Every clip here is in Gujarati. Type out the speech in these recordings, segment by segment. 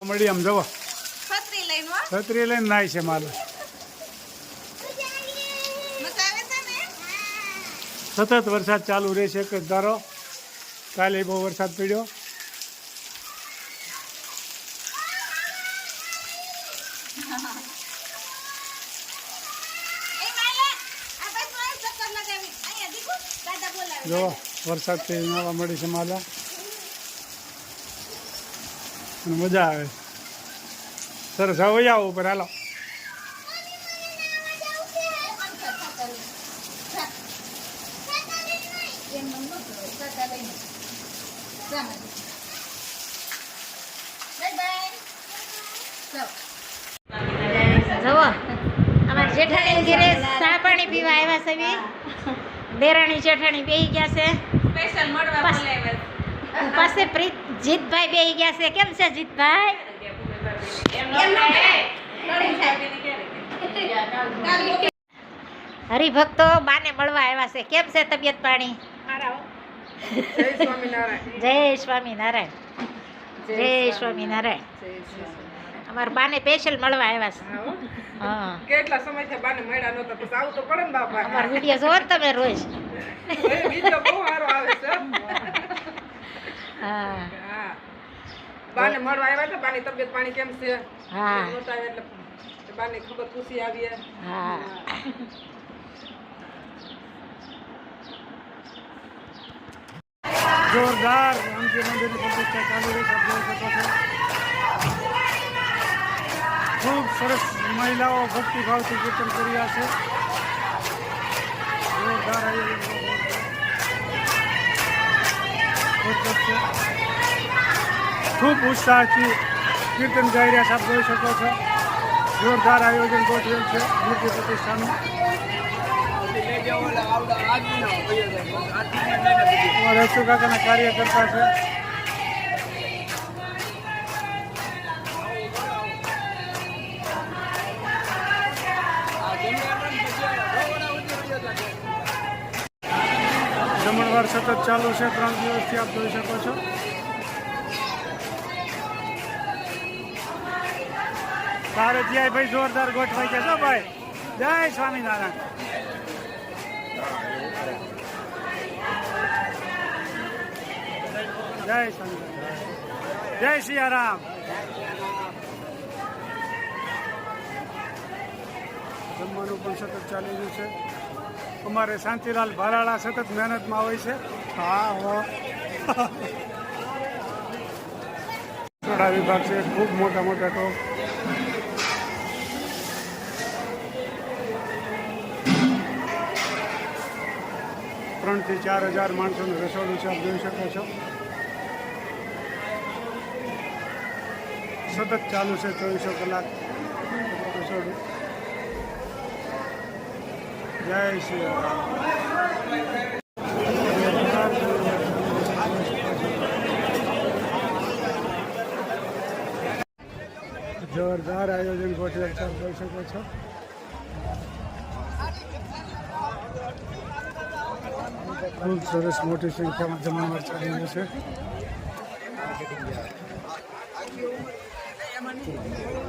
મળી આમ જવો છત્રી લઈને નાય છે મારે સતત વરસાદ ચાલુ રહેશે એક જ ધારો કાલે બહુ વરસાદ પડ્યો જો વરસાદથી નાવા મળી છે માલા અને મજા આવે સરસ હવે આવો ઉપર હાલો જવો અમારા જેઠાણી ઘરે ચા પાણી પીવા આવ્યા છે દેરાણી જેઠાણી બેહી ગયા છે સ્પેશિયલ મળવા બોલાવ્યા પાસે પ્રીત જીતભાઈ બેહી ગયા છે. કેમ છે જીતભાઈ? હરિભક્તો બાને મળવા આવ્યા છે. કેમ છે તબિયત પાણી? જય સ્વામિનારાયણ. જય સ્વામિનારાયણ. અમારા બાને સ્પેશિયલ મળવા આવ્યા છે. હા, કેટલા સમયથી બાને મળ્યા નહોતા તો આવું તો પડે ને બાપા. અમારો વિડીયો જોવો ને તમે રોજ. વિડિયો બહુ સારો આવે છે. હા હા, બાને મળવા આવ્યા હતા. બાની તબિયત પાણી કેમ છે? હા નહોતા આવ્યા એટલે બાને ખબર ખુશી આવી. હા જોરદાર રામજી મંદિરની પ્રતિષ્ઠા ચાલુ રહી છે. જોઈ શકો છો ખૂબ સરસ મહિલાઓ ભક્તિભાવથી કીર્તન કરી રહ્યા છે. જોરદાર ખૂબ ઉત્સાહથી કીર્તન ગાઈ રહ્યા છે. આપ જોઈ શકો છો જોરદાર આયોજન ગોઠવેલ છે મૂર્તિ પ્રતિષ્ઠાનું. રસુ કાકાના કાર્યકર્તા છે. જમણવાર સતત ચાલુ છે 3 દિવસથી આપ જોઈ શકો છો. તારે ત્યાં ભાઈ જોરદાર ગોઠવાઈ ગયા છો ભાઈ. જય સ્વામિનારાયણ. જય સ્વામિનારાયણ. જય સિયારામ. જમવાનું પણ સતત ચાલી રહ્યું છે. અમારે શાંતિલાલ ભારાળા સતત મહેનતમાં હોય છે. હા થોડા વિભાગ છે ખૂબ મોટા મોટા ટોપ. ત્રણ થી 4,000 માણસોનું રસોડું છે. આપ જોઈ શકો છો સતત ચાલુ છે 24 કલાક રસોડું. જય શ્રી રામ. જોરદાર આયોજન ગોઠવેલ છે. જોઈ શકો છો ખૂબ સરસ મોટી સંખ્યામાં જમણવાર ચાલી રહ્યું છે.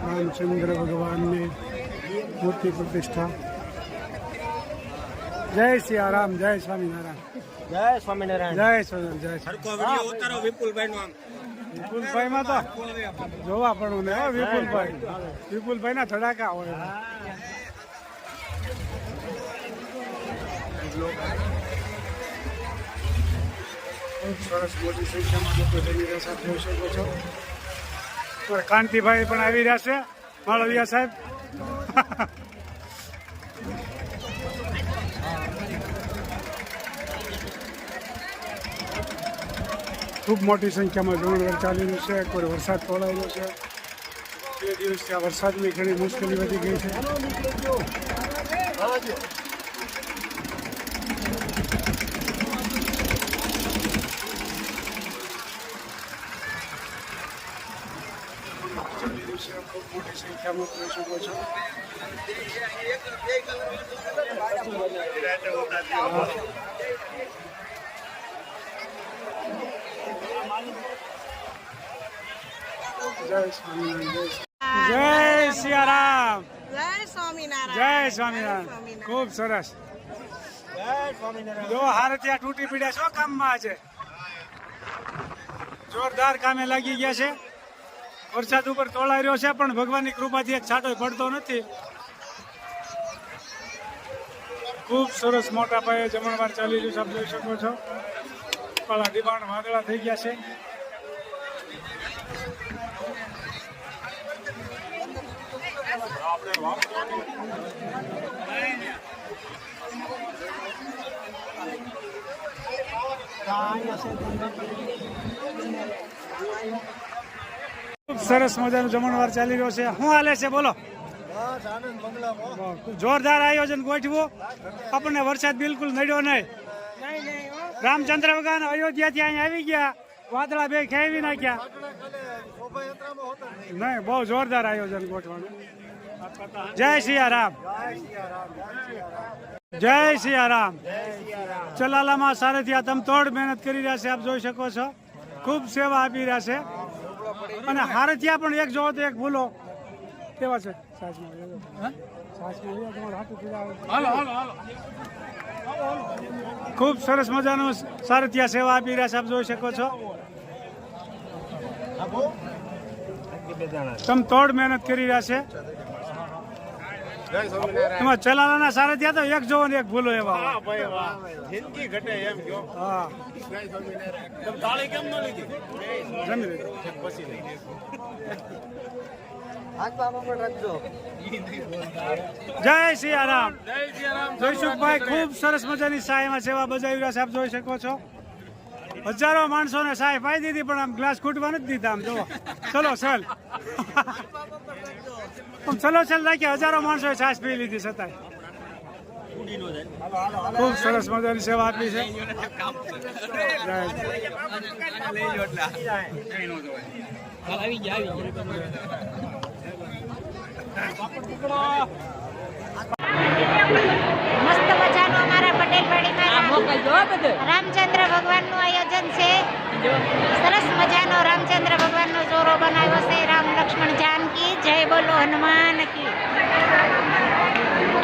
રામચંદ્ર ભગવાનની મૂર્તિ પ્રતિષ્ઠા. જય સિયારામ. જય સ્વામિનારાયણ. જય સ્વામિનારાયણ. જય સ્વામિનારાયણ. જય વિપુલભાઈ માં તો જોવા પણ ને વિપુલભાઈ ના ધડાકા હોય. ખૂબ સરસ મોટી સંખ્યામાં લોકો જમી રહ્યા છે. જોઈ શકો છો કાંતિભાઈ પણ આવી રહ્યા છે. માળવિયા સાહેબ ખૂબ મોટી સંખ્યામાં જમણવાર ચાલી રહ્યું છે. કોઈ વરસાદ પડાયેલો છે. 2 દિવસથી આ વરસાદની ઘણી મુશ્કેલી વધી ગઈ છે. ખૂબ મોટી સંખ્યામાં જોઈ શકો છો. જય સ્વામિનારાયણ જય સિયારામ જય સ્વામિનારાયણ જય સ્વામિનારાયણ ખૂબ સરસ જો હારથિયા તૂટી પડ્યા શું કામમાં છે જોરદાર કામે લાગી ગયા છે વરસાદ ઉપર તોળાઈ રહ્યો છે પણ ભગવાનની કૃપાથી એક છાંટો પડતો નથી ખૂબ સરસ મોટા પાયે જમણવાર ચાલી રહ્યું છે આપ જોઈ શકો છો કાળા ડિબાણ વાદળા થઈ ગયા છે ખૂબ સરસ મજાનું જમણવાર ચાલી રહ્યો છે શું હાલે છે બોલો જોરદાર આયોજન ગોઠવું આપણને વરસાદ બિલકુલ નડ્યો નહીં રામચંદ્ર ભગવાન અયોધ્યાથી અહીંયા આવી ગયા વાદળા બે ખેવી નાખ્યા નહીં બહુ જોરદાર આયોજન ગોઠવાનું જય સિયારામ જય સિયારામ ચલાલામાં સારથિયા તમ તોડ મહેનત કરી રહ્યા છે આપ જોઈ શકો છો ખૂબ સેવા આપી રહ્યા છે અને હારથિયા પણ એક જોવો તો એક ભૂલો કેવા છે ખૂબ સરસ મજાનું સારથિયા સેવા આપી રહ્યા છે આપ જોઈ શકો છો તમ તોડ મહેનત કરી રહ્યા છે એમાં ચલાલાના સારથિયા તો એક જોવો ને એક ભૂલો એવા જિંદગી ઘટે એમ કયો હા તાળી કેમ ન લીધી જમી લીધું. પછી લઈ જય સિયારામ જયસુખભાઈ ખૂબ સરસ મજાની સહાયમાં સેવા બજાવી રહ્યા છે આપ જોઈ શકો છો હજારો માણસોને સહાય પાઈ દીધી પણ આમ ગ્લાસ ખૂટવા નથી દીધા આમ જુઓ ચલો ચલ આમ ચલો ચલ રાખ્યા હજારો માણસોએ છાશ પી લીધી છતાંય ખૂબ સરસ મજાની સેવા આપી છે મસ્ત મજાનું અમારા પટેલવાડીમાં રામચંદ્ર ભગવાનનું આયોજન છે સરસ મજાનો રામચંદ્ર ભગવાનનો ચોરો બનાવ્યો છે રામ લક્ષ્મણ જાનકી જય બોલો હનુમાન કી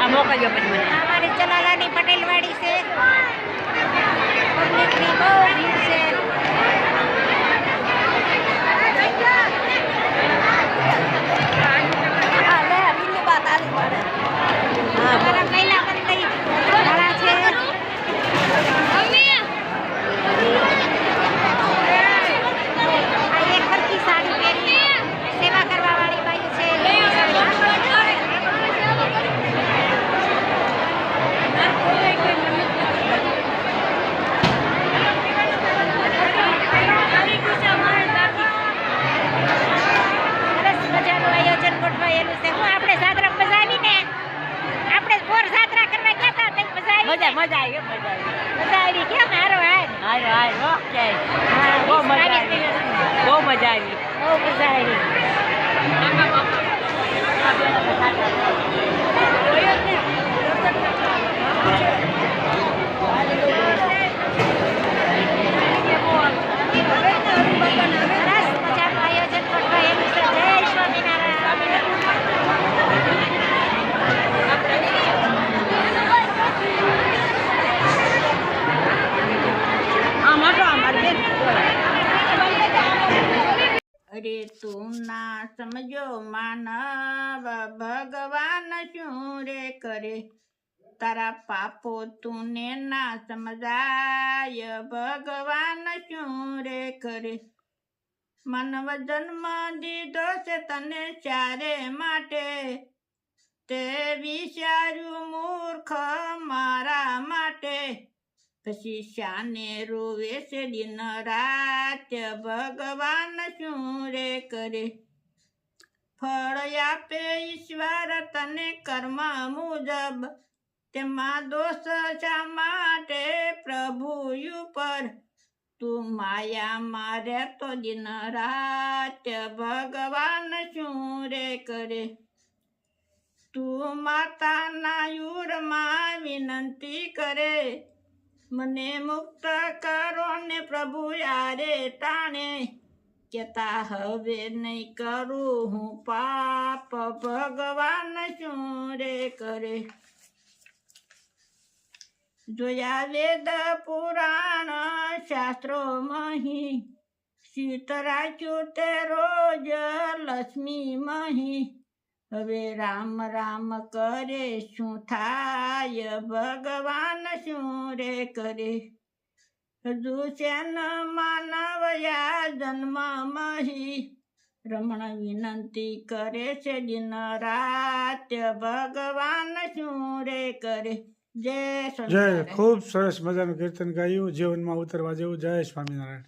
અમારી ચલાલાની પટેલવાડી છે પબ્લિકની બહુ ભીડ છે અમારા મહિલા મંડળી વાળા છે આ એક હરખી સાડી પહેરી સેવા કરવા વાળી બાઈ છે સરસ મજાનું આયોજન ગોઠવાયેલું છે હું આપણે સાદરા બજાવીને આપણે બોર જાત્રા કરવા ગયા હતા તે મજા આવી કેમ હારો હાર ઓકે બહુ મજા આવી સરસ મજાનું આયોજન ગોઠવાયેલું છે જય સ્વામિનારાયણ અરે તું ના સમજો માનવ ભગવાન શું રે કરે તારા પાપો તુને ના સમજાય ભગવાન શું રે કરે માનવ જન્મ દીધો છે તને ચારે માટે તે વિચાર્યું મૂર્ખ મારા માટે પછી શાને રોવે છે દિન રાત ભગવાન શું રે કરે ફળ આપે ઈશ્વર તને કર્મ મુજબ તેમાં દોષ શા માટે પ્રભુ ઉપર તું માયામાં રહેતો દિન રાત ભગવાન શું રે કરે તું માતાના યુરમાં વિનંતી કરે મને મુક્ત કરો ને પ્રભુ યારે ટાણે કેતા હવે નહીં કરું હું પાપ ભગવાન શું રે કરે. જોયા વેદ પુરાણ શાસ્ત્રો મહી સીતરાચ્યું તે રોજ લક્ષ્મી મહી. હવે રામ રામ કરે શું થાય ભગવાન શું રે કરે. હજુ શેન માનવયા જન્મ મહી રમણ વિનંતી કરે છે દિન રાત ભગવાન શું રે કરે. જય જય સ્વામિનારાયણ. ખૂબ સરસ મજાનું કીર્તન ગાયું, જીવનમાં ઉતરવા જેવું. જય સ્વામિનારાયણ.